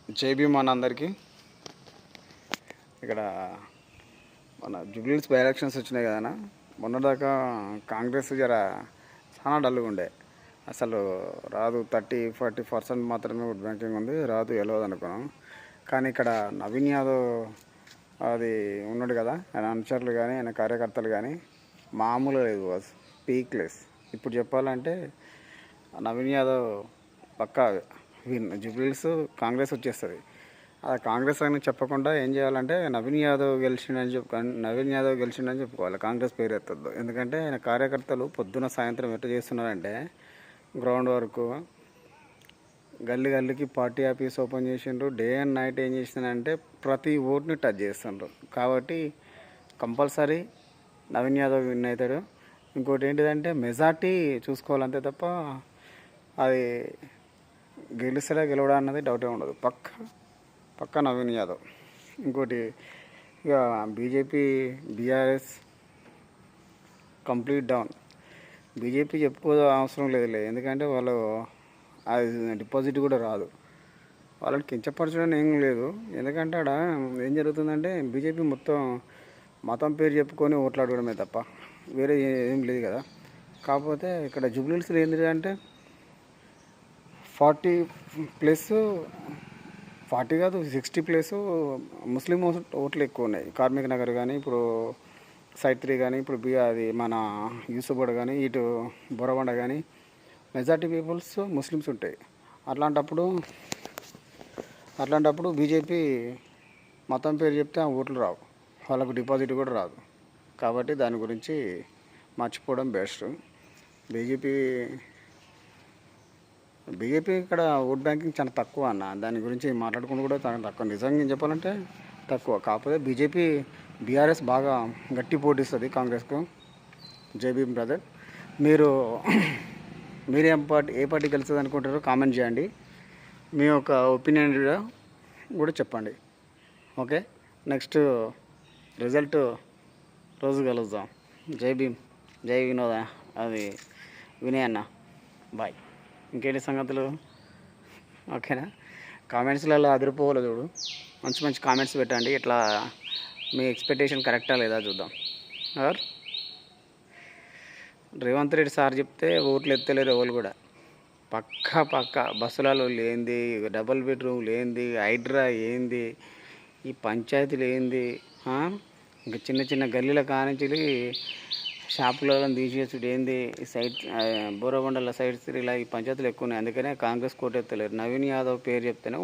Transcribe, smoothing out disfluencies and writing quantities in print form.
జై భీమ్ అన్న అందరికీ. ఇక్కడ మన జూబ్లీహిల్స్ బై ఎలక్షన్స్ వచ్చినాయి కదన్నా. మొన్నదాకా కాంగ్రెస్ చాలా డల్గా ఉండే. అసలు రాదు, 30-40% మాత్రమే ఓట్ బ్యాంకింగ్ ఉంది, రాదు గెలవదు అనుకున్నాం. కానీ ఇక్కడ నవీన్ యాదవ్ అది ఉన్నాడు కదా, ఆయన అనుచరులు కానీ ఆయన కార్యకర్తలు కానీ మామూలు లేదు, పీక్లెస్. ఇప్పుడు చెప్పాలంటే నవీన్ యాదవ్ పక్కా జూబ్లీహిల్స్ కాంగ్రెస్ వచ్చేస్తుంది. ఆ కాంగ్రెస్ అని చెప్పకుండా ఏం చేయాలంటే నవీన్ యాదవ్ గెలిచిండని చెప్పుకోవాలి. కాంగ్రెస్ పేరు ఎత్తద్దు. ఎందుకంటే ఆయన కార్యకర్తలు పొద్దున సాయంత్రం ఎట్లా చేస్తున్నారంటే గ్రౌండ్ వరకు గల్లీ గల్లీకి పార్టీ ఆఫీస్ ఓపెన్ చేసిండ్రు. డే అండ్ నైట్ ఏం చేసిందంటే ప్రతి ఓటుని టచ్ చేస్తుండ్రు. కాబట్టి కంపల్సరీ నవీన్ యాదవ్ విన్ అవుతాడు. ఇంకోటి ఏంటిదంటే మెజార్టీ చూసుకోవాలంతే తప్ప అది గెలుస్తాడా గెలవడా అన్నది డౌటే ఉండదు. పక్క నవీన్ యాదవ్. ఇంకోటి ఇక BJP BRS complete down. BJP చెప్పుకోదు అవసరం లేదులే, ఎందుకంటే వాళ్ళు అది డిపాజిట్ కూడా రాదు. వాళ్ళని కించపరచడం ఏం లేదు. ఎందుకంటే అక్కడ ఏం జరుగుతుందంటే బీజేపీ మొత్తం మతం పేరు చెప్పుకొని ఓట్లాడడమే తప్ప వేరే ఏం లేదు కదా. కాకపోతే ఇక్కడ జూబ్లీహిల్స్లో ఏంటంటే 40 కాదు 60+ ముస్లిం ఓట్లు ఎక్కువ ఉన్నాయి. కార్మిక్ నగర్ కానీ, ఇప్పుడు సైట్ 3 కానీ, ఇప్పుడు అది మన యూసుఫ్గఢ కానీ, ఇటు బొరబండ కానీ మెజార్టీ పీపుల్స్ ముస్లిమ్స్ ఉంటాయి. అట్లాంటప్పుడు బీజేపీ మతం పేరు చెప్తే ఆ ఓట్లు రావు, వాళ్ళకు డిపాజిట్ కూడా రాదు. కాబట్టి దాని గురించి మర్చిపోవడం బెస్ట్. బీజేపీ ఇక్కడ ఓట్ బ్యాంకింగ్ చాలా తక్కువ అన్న. దాని గురించి మాట్లాడుకుంటూ కూడా చాలా తక్కువ, నిజంగా చెప్పాలంటే తక్కువ. కాకపోతే బీజేపీ బీఆర్ఎస్ బాగా గట్టి పోటీస్తుంది కాంగ్రెస్కు. జై భీమ్ బ్రదర్. మీరు ఏ పార్టీ గెలుస్తుంది అనుకుంటారో కామెంట్ చేయండి. మీ యొక్క ఒపీనియన్ కూడా చెప్పండి. ఓకే, నెక్స్ట్ రిజల్ట్ రోజు కలుద్దాం. జై భీమ్, జై వినోద, అది వినయ్ అన్న. బాయ్. ఇంకేంటి సంగతులు? ఓకేనా? కామెంట్స్లలో అదిరిపోవాలి చూడు. మంచి కామెంట్స్ పెట్టండి. ఇట్లా మీ ఎక్స్పెక్టేషన్ కరెక్టా లేదా చూద్దాం. రేవంత్ రెడ్డి సార్ చెప్తే ఓట్లు ఎత్తలేరు ఎవరు కూడా. పక్క బస్సులలో లేనిది, డబుల్ బెడ్రూమ్ లేనిది, హైడ్రా ఏంది, ఈ పంచాయతీలు ఏంది, ఇంకా చిన్న గల్లీల కానించి షాపులలో తీసేసుడు ఏంది, ఈ సైడ్ బోరబండల సైడ్స్ ఇలా ఈ పంచాయతీలు ఎక్కువ ఉన్నాయి. అందుకనే కాంగ్రెస్ కోటెత్తలేరు. నవీన్ యాదవ్ పేరు చెప్తేనే